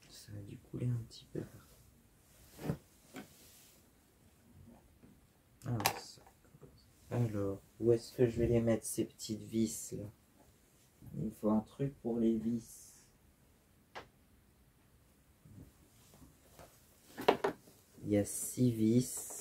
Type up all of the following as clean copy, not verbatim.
Ça a dû couler un petit peu. Alors, où est-ce que je vais les mettre ces petites vis là? Il faut un truc pour les vis. Il y a 6 vis.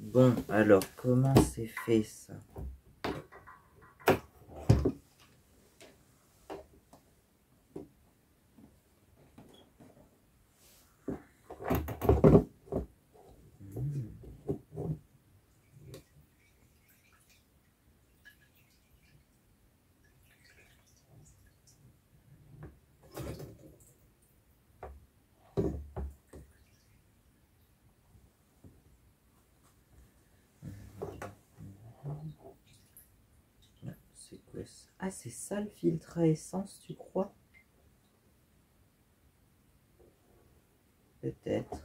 Bon, alors, comment c'est fait ça? C'est quoi ça? Ah, c'est ça le filtre à essence, tu crois? Peut-être.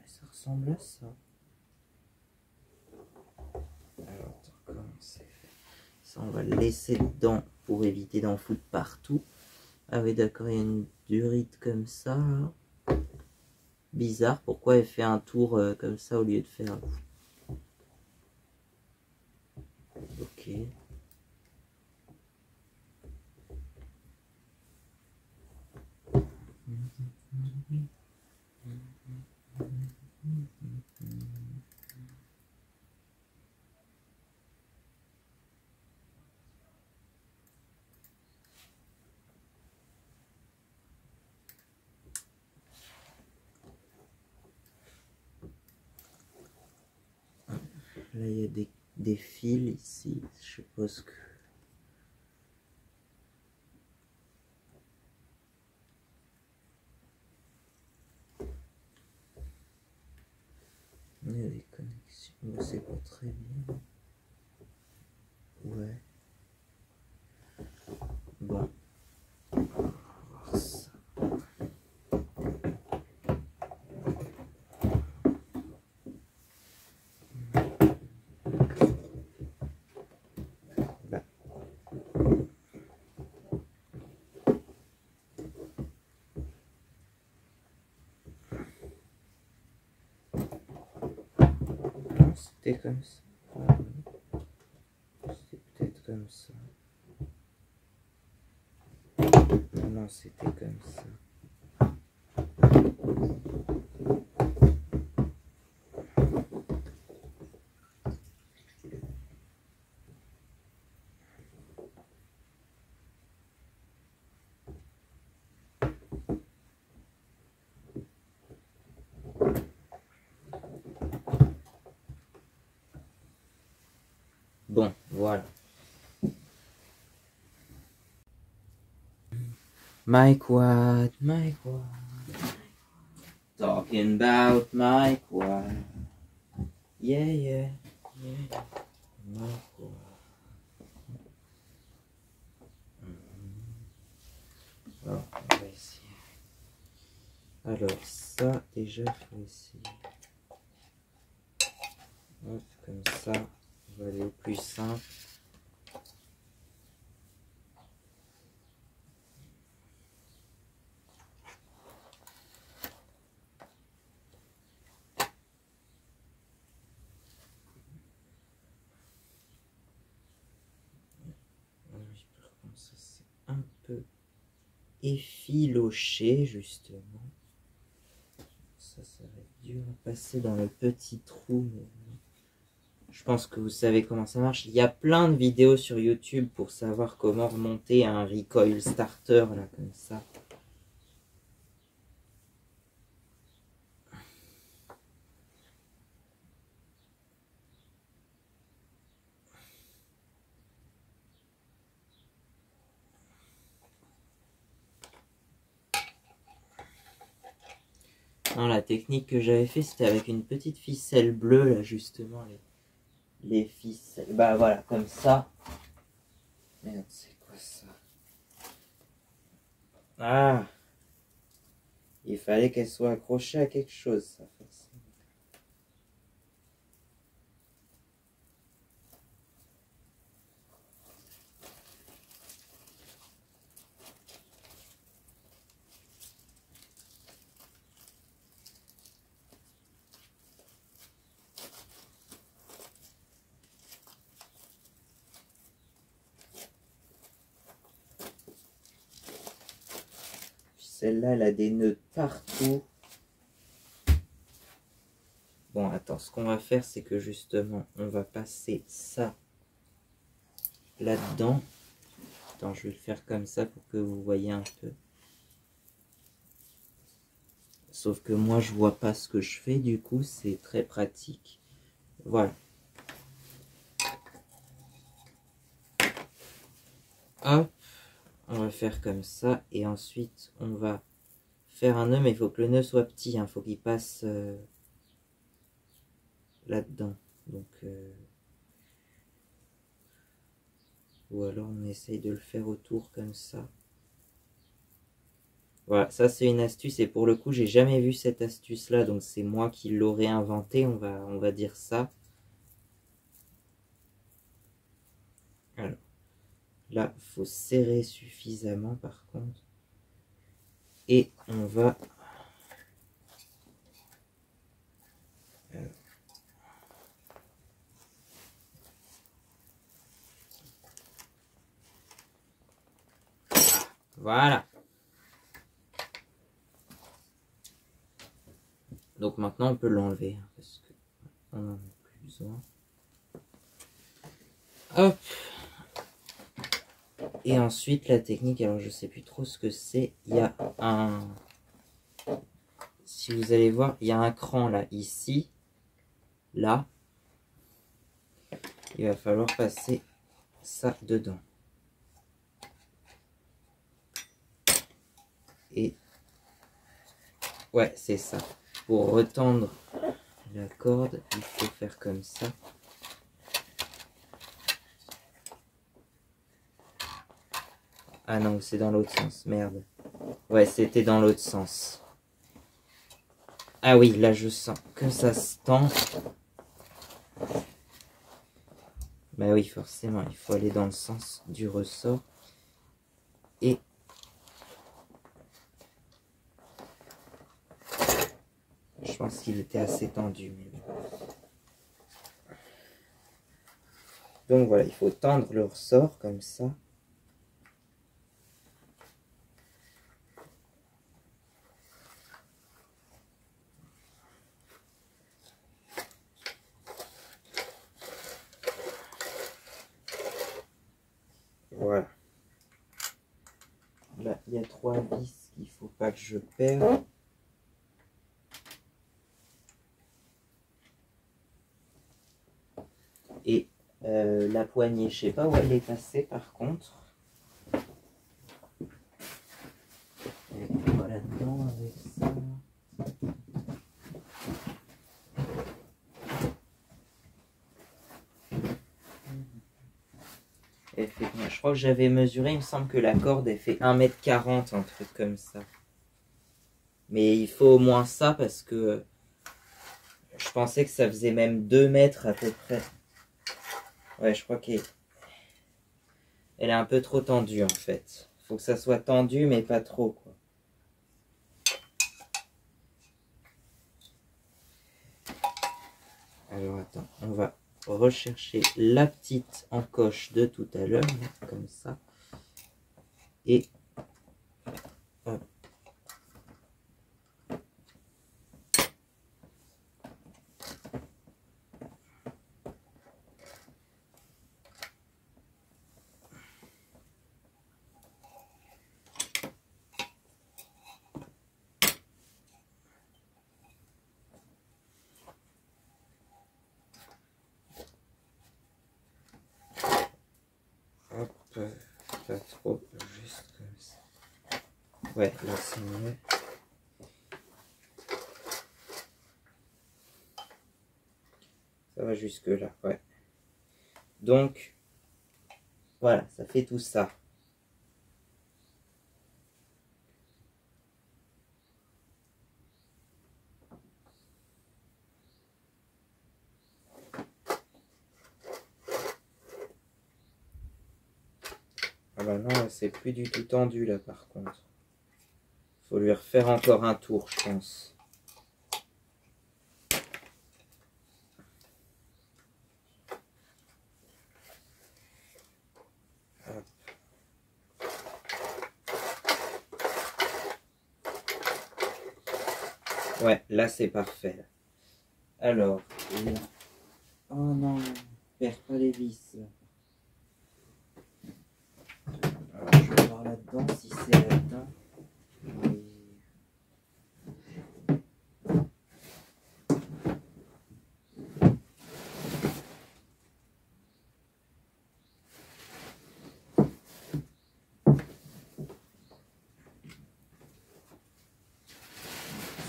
Ça ressemble à ça. Alors, attends, comment c'est fait? Ça, on va le laisser dedans pour éviter d'en foutre partout. Ah oui, d'accord, il y a une durite comme ça. Là. Bizarre, pourquoi elle fait un tour comme ça au lieu de faire... Ok. Là, il y a des fils ici. Je suppose que... Il y a des connexions. Mais c'est pas très bien. Ouais. Bon. On va voir ça. Là. Non, c'était comme ça. C'était peut-être comme ça. Non, non, c'était comme ça. Bon, voilà. Mike Watt, talking about Mike Watt. Yeah, yeah, yeah. Mike Watt. Bon, on va essayer. Alors, ça, déjà, il faut essayer. Hop, comme ça, on va aller au plus simple. Par contre, ça c'est un peu effiloché, justement. Ça va être dur à passer dans le petit trou, mais je pense que vous savez comment ça marche. Il y a plein de vidéos sur YouTube pour savoir comment remonter un recoil starter, là, comme ça. Non, la technique que j'avais fait, c'était avec une petite ficelle bleue, là, justement, les ficelles. Bah voilà, comme ça. Merde, c'est quoi ça? Ah! Il fallait qu'elle soit accrochée à quelque chose, ça, forcément. Celle-là, elle a des nœuds partout. Bon, attends, ce qu'on va faire, c'est que justement, on va passer ça là-dedans. Attends, je vais le faire comme ça pour que vous voyez un peu. Sauf que moi, je vois pas ce que je fais, du coup, c'est très pratique. Voilà. Hop, on va faire comme ça. Et ensuite, on va faire un nœud, mais il faut que le nœud soit petit. Il faut qu'il passe là-dedans. Donc, ou alors on essaye de le faire autour comme ça. Voilà, ça c'est une astuce et pour le coup j'ai jamais vu cette astuce là, donc c'est moi qui l'aurais inventé, on va dire ça. Alors, là il faut serrer suffisamment par contre. Et on va... Voilà. Donc maintenant on peut l'enlever, hein, parce qu'on n'en a plus besoin. Hop. Et ensuite la technique, alors je sais plus trop ce que c'est, il y a un... Si vous allez voir, il y a un cran là, ici, là. Il va falloir passer ça dedans. Et ouais, c'est ça. Pour retendre la corde, il faut faire comme ça. Ah non, c'est dans l'autre sens, merde. Ouais, c'était dans l'autre sens. Ah oui, là je sens que ça se tend. Bah oui, forcément, il faut aller dans le sens du ressort. Et je pense qu'il était assez tendu. Mais bon. Donc voilà, il faut tendre le ressort comme ça. Voilà. Là, il y a 3 vis qu'il ne faut pas que je perde. Et la poignée, je sais pas où elle est passée par contre. Et voilà dedans avec ça. Elle fait, je crois que j'avais mesuré, il me semble que la corde elle fait 1,40 m, un truc comme ça. Mais il faut au moins ça parce que je pensais que ça faisait même 2 mètres à peu près. Ouais, je crois qu'elle est un peu trop tendue en fait. Faut que ça soit tendu mais pas trop quoi. Alors attends, on va rechercher la petite encoche de tout à l'heure, comme ça. Et hop. Hop, pas trop, juste comme ça. Ouais, là c'est mieux. Ça va jusque là, ouais. Donc, voilà, ça fait tout ça. Ah bah non, c'est plus du tout tendu là par contre. Faut lui refaire encore un tour, je pense. Hop. Ouais, là c'est parfait. Alors, là. Oh non, perds pas les vis. Alors, je vais voir là-dedans si c'est là-dedans. Oui.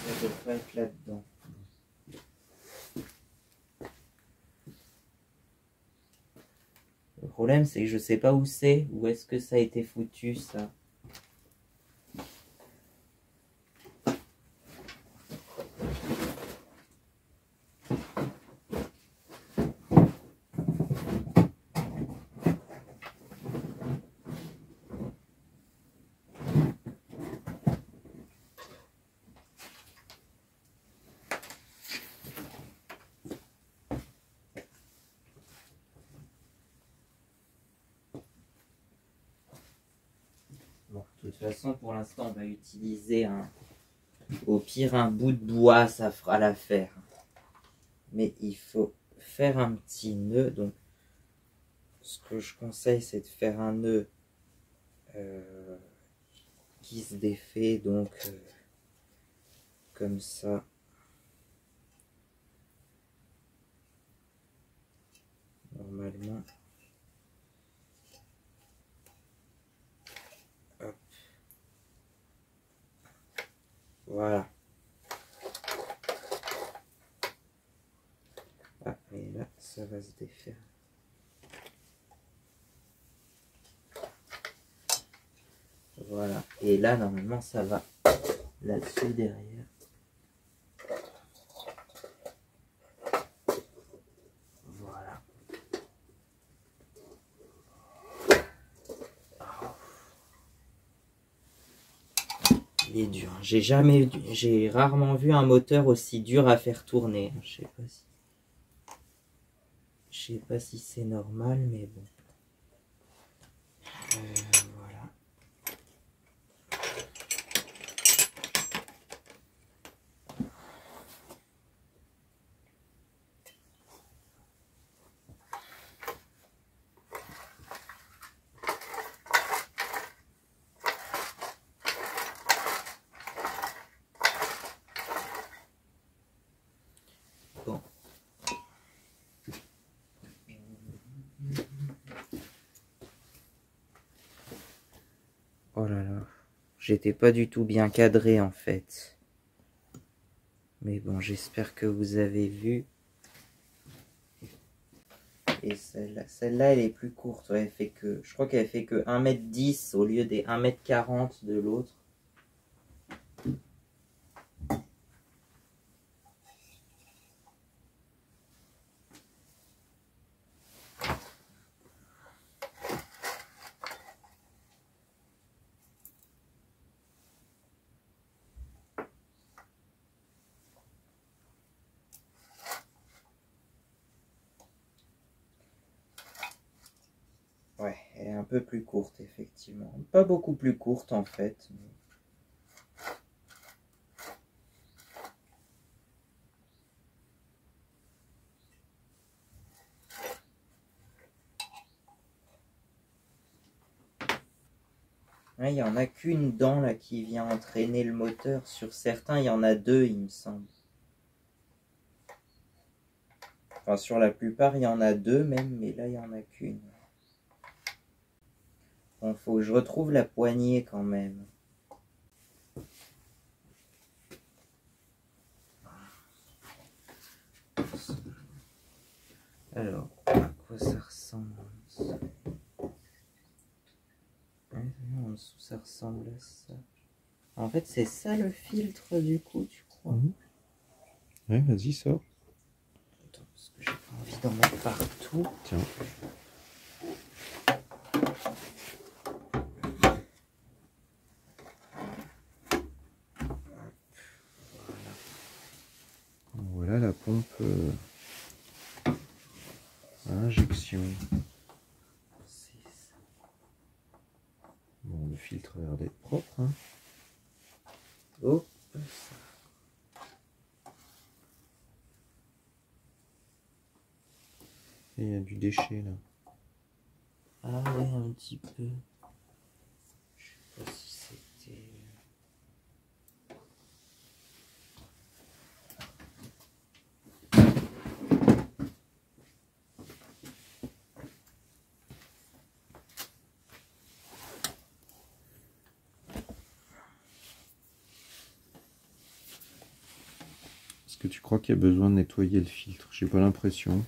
Ça devrait être là-dedans. Le problème, c'est que je sais pas où c'est. Où est-ce que ça a été foutu, ça? Bon, de toute façon, pour l'instant, on va utiliser au pire un bout de bois, ça fera l'affaire. Mais il faut faire un petit nœud. Donc, ce que je conseille, c'est de faire un nœud qui se défait, donc comme ça. Normalement. Hop. Voilà. Ah, et là, ça va se défaire. Voilà. Et là, normalement, ça va là-dessus derrière. Voilà. Il est dur. J'ai rarement vu un moteur aussi dur à faire tourner. Je Je sais pas si c'est normal, mais bon. Voilà. Bon. Oh là là, j'étais pas du tout bien cadré en fait. Mais bon, j'espère que vous avez vu. Et celle-là, elle est plus courte. Ouais, elle fait que, je crois qu'elle fait que 1,10 m au lieu des 1,40 m de l'autre. Ouais, elle est un peu plus courte, effectivement. Pas beaucoup plus courte, en fait. Mais... ouais, il n'y en a qu'une dent, là, qui vient entraîner le moteur. Sur certains, il y en a deux, il me semble. Enfin, sur la plupart, il y en a deux, même, mais là, il n'y en a qu'une. Bon, faut que je retrouve la poignée, quand même. Alors, à quoi ça ressemble en dessous? En dessous, ça ressemble à ça. En fait, c'est ça le filtre, du coup, tu crois? Ouais, vas-y, sors. Attends, parce que j'ai pas envie d'en mettre partout. Tiens. Voilà la pompe à injection. Bon, le filtre a l'air d'être propre. Hein. Hop. Et il y a du déchet là. Ah ouais, un petit peu. Je sais pas si c'était... Est-ce que tu crois qu'il y a besoin de nettoyer le filtre? J'ai pas l'impression.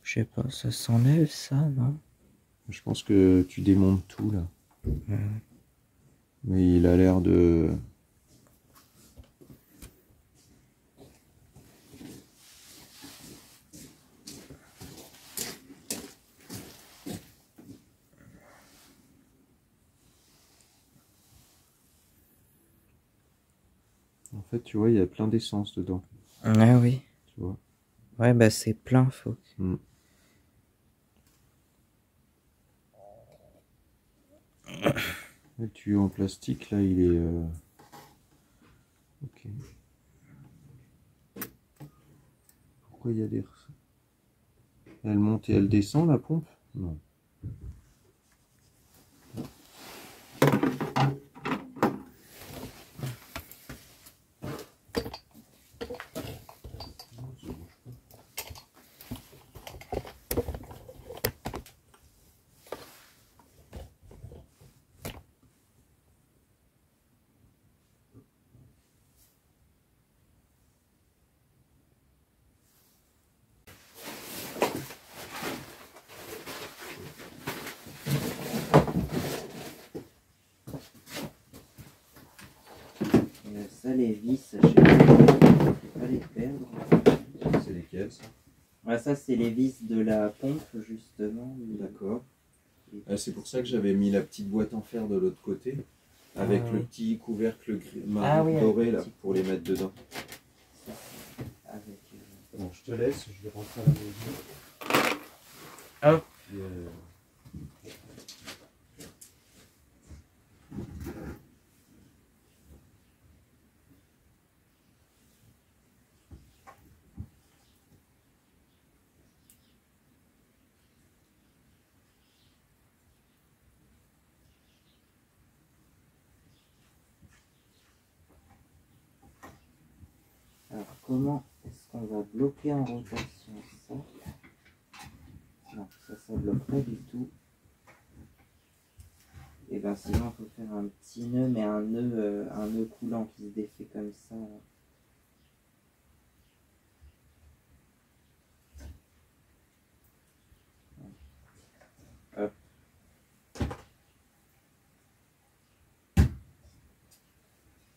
Je sais pas, ça s'enlève ça, non? Je pense que tu démontes tout là. Mais il a l'air de... En fait, tu vois, il y a plein d'essence dedans. Ah oui. Tu vois. Ouais, bah c'est plein, faut. Le tuyau en plastique, là, il est... Ok. Pourquoi il y a des... Elle monte et elle descend, la pompe? Non. Ça, les vis, je sais pas, faut pas les perdre. C'est lesquels, ça? Ah, ça, c'est les vis de la pompe, justement. D'accord. C'est pour ça que j'avais mis la petite boîte en fer de l'autre côté, avec le petit couvercle marron doré, là, pour les mettre dedans. Avec, Bon, je te laisse, je vais rentrer à la maison. Hop. Alors, comment est-ce qu'on va bloquer en rotation ça? Non, ça bloque pas du tout. Et bien sinon, il faut faire un petit nœud, mais un nœud coulant qui se défait comme ça. Hop.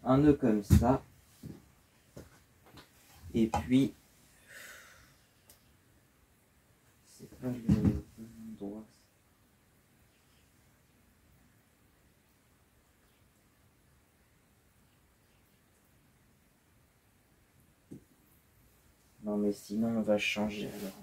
Un nœud comme ça. Et puis, c'est pas le bon endroit. Non mais sinon on va changer alors.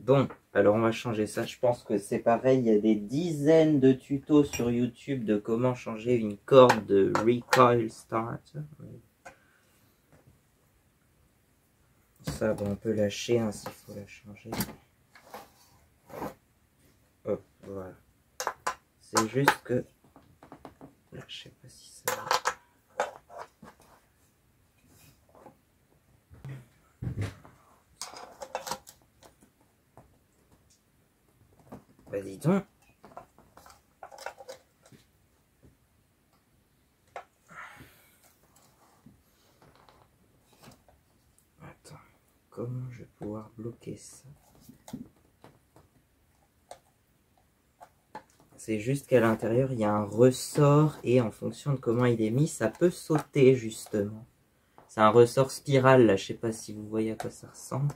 Bon, alors on va changer ça. Je pense que c'est pareil. Il y a des dizaines de tutos sur YouTube de comment changer une corde de Recoil Start. Ça, bon, on peut lâcher hein, s'il faut la changer. Hop, voilà. C'est juste que... Là, je sais pas si ça va. Vas-y donc. Attends, comment je vais pouvoir bloquer ça? C'est juste qu'à l'intérieur, il y a un ressort et en fonction de comment il est mis, ça peut sauter justement. C'est un ressort spirale là, je sais pas si vous voyez à quoi ça ressemble.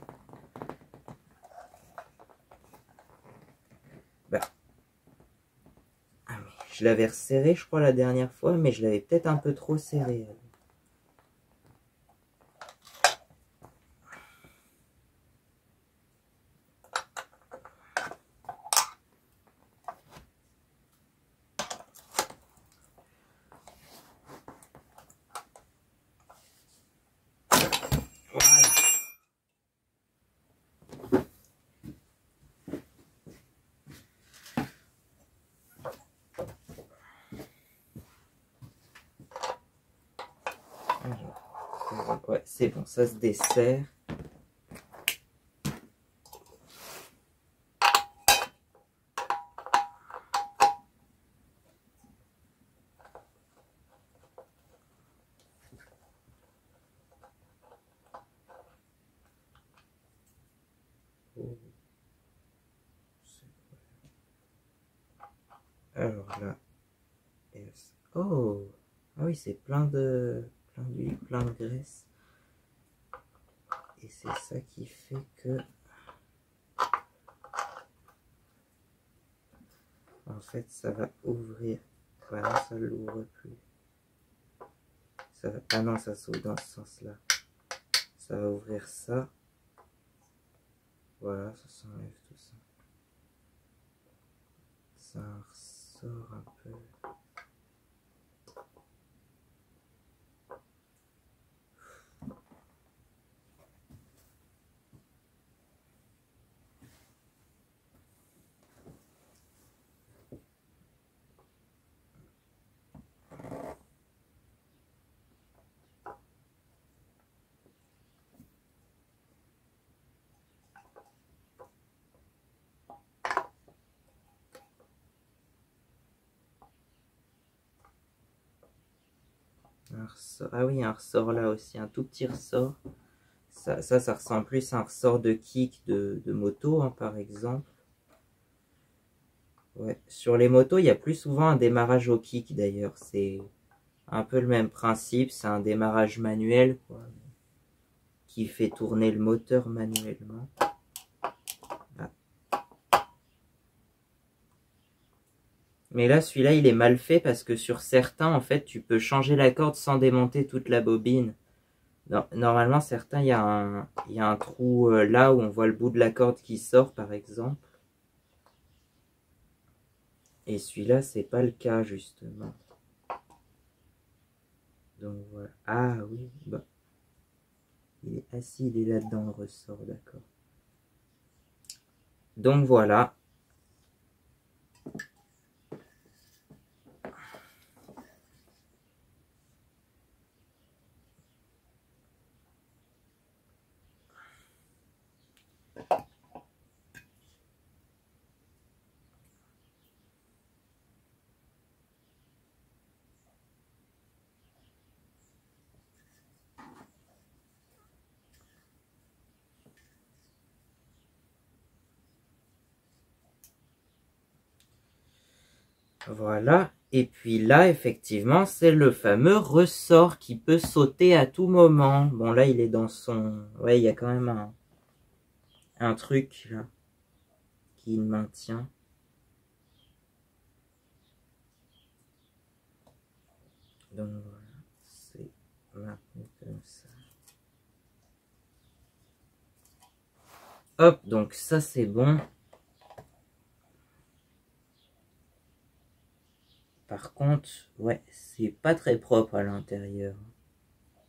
Bah. Ah, mais je l'avais resserré je crois la dernière fois, mais je l'avais peut-être un peu trop serré. Voilà. Ouais, c'est bon, ça se dessert. Alors là, oh, ah oui, c'est plein d'huile, plein de graisse. Et c'est ça qui fait que, en fait, ça va ouvrir. Voilà, ça l'ouvre plus. Ça va... Ah non, ça s'ouvre dans ce sens-là. Ça va ouvrir ça. Voilà, ça s'enlève tout ça. Ça ressort un peu. Un ressort. Ah oui, un ressort là aussi, un tout petit ressort. Ça ressemble plus à un ressort de kick de moto, hein, par exemple. Ouais. Sur les motos, il y a plus souvent un démarrage au kick d'ailleurs. C'est un peu le même principe. C'est un démarrage manuel, quoi, qui fait tourner le moteur manuellement. Là. Mais là, celui-là, il est mal fait parce que sur certains, en fait, tu peux changer la corde sans démonter toute la bobine. Normalement, certains, il y a un trou là où on voit le bout de la corde qui sort, par exemple. Et celui-là, c'est pas le cas, justement. Donc voilà. Ah oui, bah. Il est assis, il est là-dedans, le ressort, d'accord. Donc voilà. Voilà. Et puis là, effectivement, c'est le fameux ressort qui peut sauter à tout moment. Bon, là, il est dans son... Ouais, il y a quand même un truc, là, qui le maintient. Donc, voilà. C'est maintenu comme ça. Hop, donc ça, c'est bon. Par contre, ouais, c'est pas très propre à l'intérieur.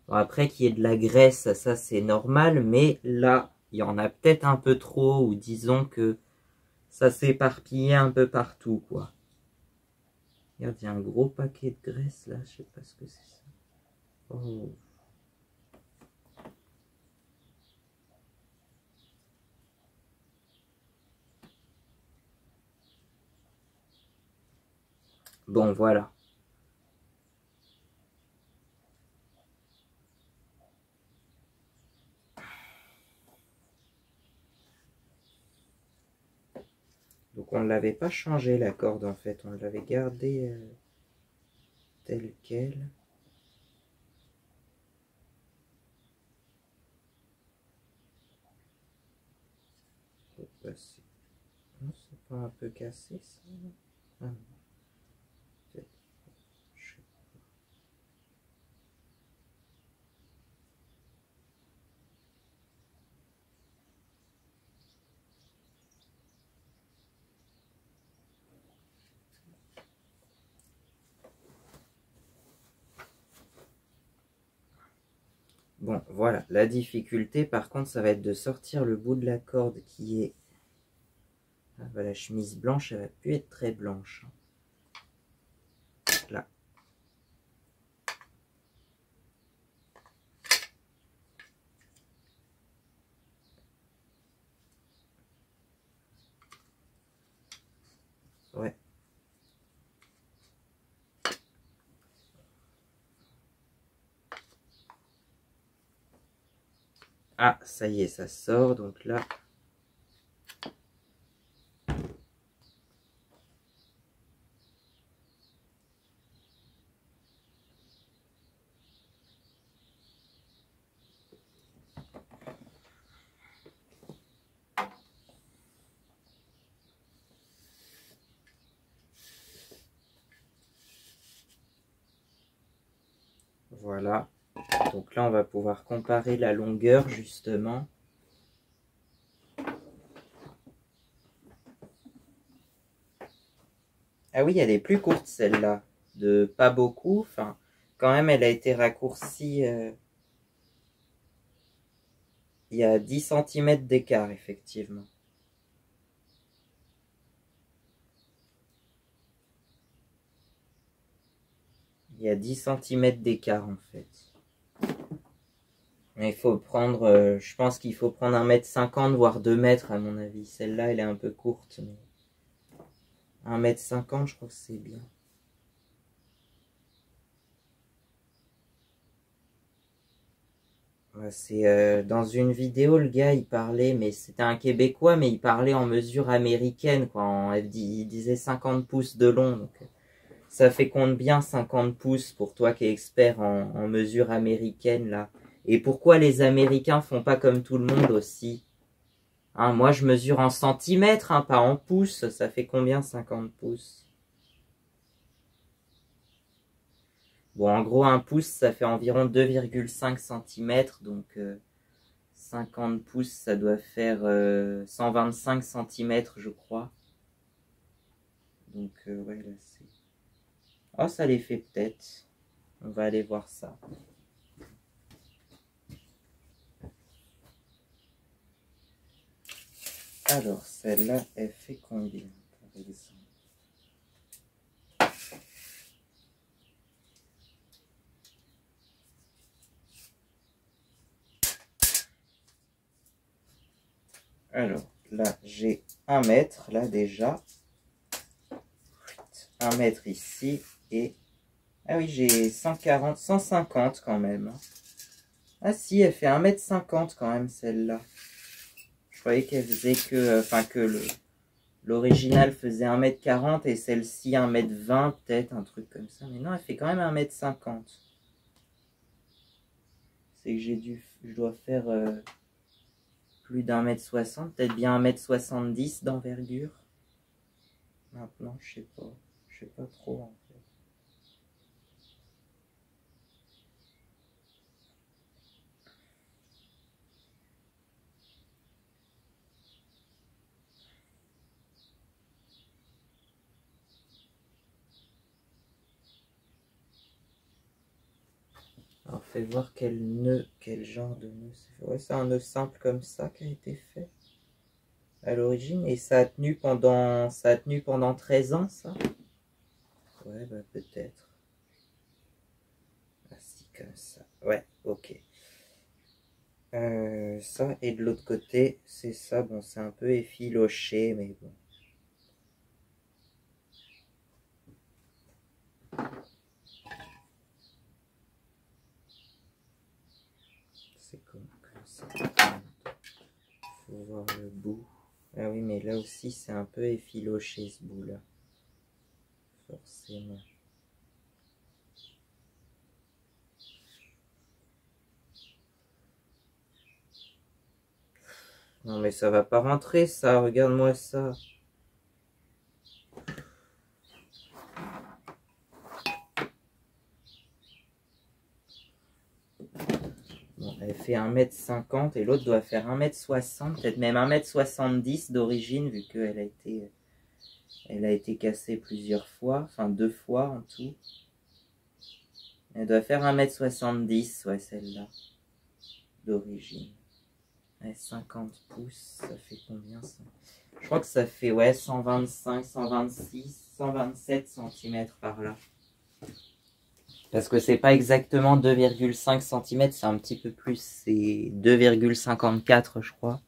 Bon, après qu'il y ait de la graisse, ça c'est normal, mais là, il y en a peut-être un peu trop, ou disons que ça s'est éparpillé un peu partout, quoi. Regarde, il y a un gros paquet de graisse là, je sais pas ce que c'est ça. Oh. Bon, voilà. Donc on ne l'avait pas changé la corde en fait, on l'avait gardé telle quelle. Non, c'est pas un peu cassé ça? Ah, peut-être. Je sais pas. Bon, voilà, la difficulté par contre ça va être de sortir le bout de la corde qui est... Ah, bah, la chemise blanche, elle va plus être très blanche. Là. Ouais. Ah, ça y est, ça sort, donc là... Voilà. Donc là, on va pouvoir comparer la longueur, justement. Ah oui, elle est plus courte, celle-là. De pas beaucoup. Enfin, quand même, elle a été raccourcie. Il y a 10 cm d'écart, effectivement. Il y a 10 cm d'écart, en fait. Mais il faut prendre... je pense qu'il faut prendre 1,50 m, voire 2 mètres, à mon avis. Celle-là, elle est un peu courte. Mais... 1,50 m, je crois que c'est bien. C'est dans une vidéo, le gars, il parlait, mais c'était un Québécois, mais il parlait en mesure américaine, quoi. Il disait 50 pouces de long. Donc, ça fait compte bien 50 pouces pour toi qui es expert en mesure américaine, là. Et pourquoi les Américains font pas comme tout le monde aussi? Hein, moi, je mesure en centimètres, hein, pas en pouces. Ça fait combien 50 pouces? Bon, en gros, un pouce, ça fait environ 2,5 cm. Donc, 50 pouces, ça doit faire 125 cm, je crois. Donc, ouais, là, c'est... Oh, ça les fait peut-être. On va aller voir ça. Alors, celle-là, elle fait combien, par exemple? Alors, là, j'ai 1 mètre, là, déjà. 1 mètre ici, et... Ah oui, j'ai 140, 150 quand même. Ah si, elle fait 1,50 m quand même, celle-là. Je croyais qu'elle faisait que... Enfin, que l'original faisait 1,40 m et celle-ci 1,20 m, peut-être, un truc comme ça. Mais non, elle fait quand même 1,50 m. C'est que je dois faire plus d'1,60 m, peut-être bien 1,70 m d'envergure. Maintenant, je sais pas trop en fait. Alors, fais voir quel genre de nœud c'est. Ouais, c'est un nœud simple comme ça qui a été fait à l'origine. Et ça a tenu pendant 13 ans, ça? Ouais, bah peut-être. Ah si, comme ça. Ouais, ok. Ça, et de l'autre côté, c'est ça. Bon, c'est un peu effiloché, mais bon. C'est comme ça. Faut voir le bout. Ah oui, mais là aussi, c'est un peu effiloché, ce bout-là. Forcément. Non, mais ça va pas rentrer, ça. Regarde-moi ça. Bon, elle fait 1,50 m et l'autre doit faire 1,60 m, peut-être même 1,70 m d'origine, vu qu'elle a été cassée plusieurs fois, enfin 2 fois en tout. Elle doit faire 1,70 m, ouais, celle-là, d'origine. Ouais, 50 pouces, ça fait combien ça? Je crois que ça fait, ouais, 125, 126, 127 cm par là. Parce que c'est pas exactement 2,5 cm, c'est un petit peu plus, c'est 2,54 je crois.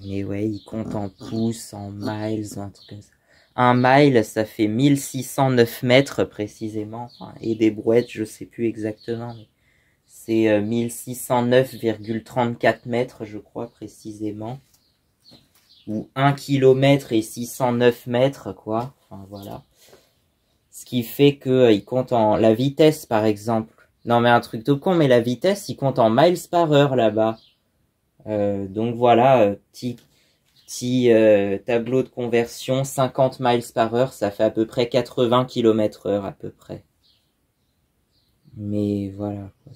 Mais ouais, il compte en pouces, en miles, un truc comme ça. 1 mile, ça fait 1609 mètres précisément. Enfin, et des brouettes, je sais plus exactement, mais c'est 1609,34 mètres, je crois, précisément. Ou 1 km et 609 mètres, quoi. Enfin, voilà. Ce qui fait que il compte en la vitesse, par exemple. Non, mais un truc tout con, mais la vitesse, il compte en miles par heure, là-bas. Donc voilà, petit tableau de conversion, 50 miles par heure, ça fait à peu près 80 km/h, à peu près. Mais voilà, quoi.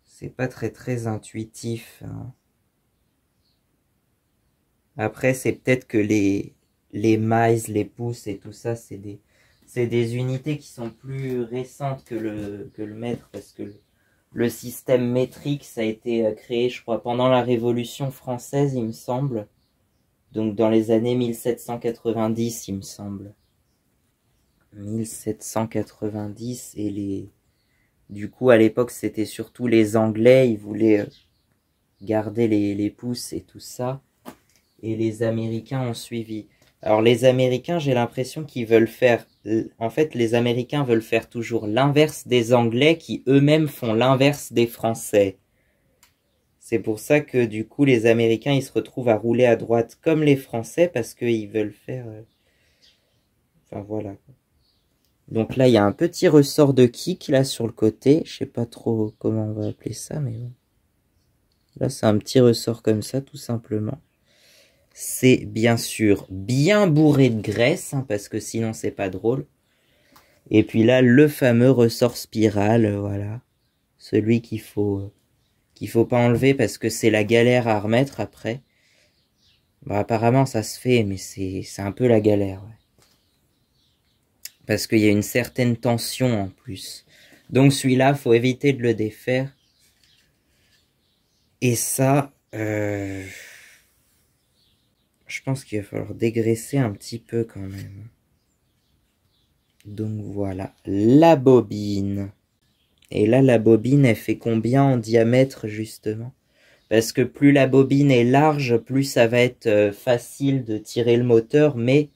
C'est pas très intuitif, hein. Après, c'est peut-être que les miles, les pouces et tout ça, c'est des unités qui sont plus récentes que le mètre, parce que le système métrique, ça a été créé, je crois, pendant la Révolution française, il me semble. Donc dans les années 1790, il me semble. 1790, et du coup à l'époque c'était surtout les Anglais, ils voulaient garder les pousses et tout ça. Et les Américains ont suivi. Alors les Américains, j'ai l'impression qu'ils veulent faire... En fait, les Américains veulent faire toujours l'inverse des Anglais qui eux-mêmes font l'inverse des Français. C'est pour ça que du coup, les Américains, ils se retrouvent à rouler à droite comme les Français parce qu'ils veulent faire... Enfin voilà. Donc là, il y a un petit ressort de kick là sur le côté. Je sais pas trop comment on va appeler ça, mais bon. Là, c'est un petit ressort comme ça, tout simplement. C'est bien sûr bien bourré de graisse, hein, parce que sinon c'est pas drôle. Et puis là, le fameux ressort spirale, voilà. Celui qu'il faut pas enlever parce que c'est la galère à remettre après. Bon, apparemment ça se fait, mais c'est un peu la galère. Ouais. Parce qu'il y a une certaine tension en plus. Donc celui-là, faut éviter de le défaire. Et ça... je pense qu'il va falloir dégraisser un petit peu quand même. Donc voilà, la bobine. Et là, la bobine, elle fait combien en diamètre, justement? Parce que plus la bobine est large, plus ça va être facile de tirer le moteur, mais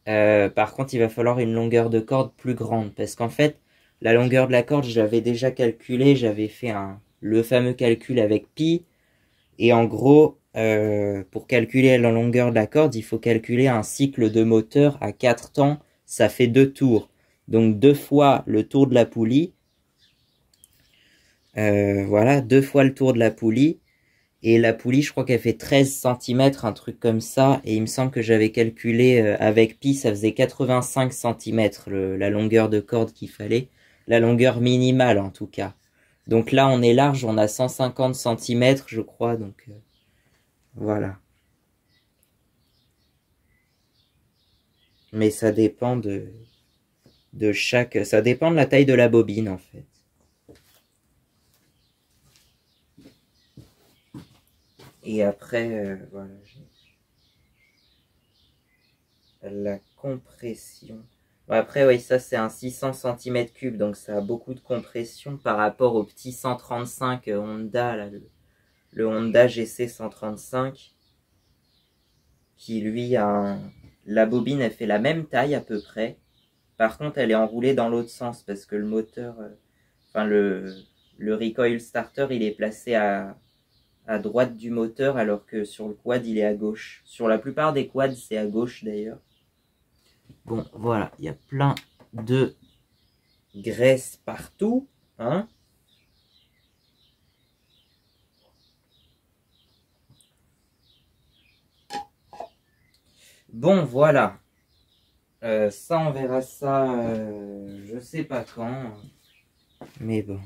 par contre, il va falloir une longueur de corde plus grande. Parce qu'en fait, la longueur de la corde, je l'avais déjà calculée, j'avais fait le fameux calcul avec pi, et en gros... pour calculer la longueur de la corde, il faut calculer un cycle de moteur à 4 temps, ça fait 2 tours. Donc 2 fois le tour de la poulie. Voilà, 2 fois le tour de la poulie. Et la poulie, je crois qu'elle fait 13 cm, un truc comme ça. Et il me semble que j'avais calculé avec pi, ça faisait 85 cm la longueur de corde qu'il fallait. La longueur minimale en tout cas. Donc là, on est large, on a 150 cm, je crois. Donc... voilà. Mais ça dépend de chaque... Ça dépend de la taille de la bobine, en fait. Et après, voilà. La compression. Bon, après, oui, ça, c'est un 600 cm3, donc ça a beaucoup de compression par rapport au petit 135 Honda, là, le Honda GC 135. Qui lui a la bobine, elle fait la même taille à peu près. Par contre, elle est enroulée dans l'autre sens parce que le moteur, enfin le recoil starter, il est placé à droite du moteur alors que sur le quad, il est à gauche. Sur la plupart des quads, c'est à gauche d'ailleurs. Bon, voilà, il y a plein de graisse partout, hein. Bon, voilà. Ça, on verra ça, je sais pas quand. Mais bon.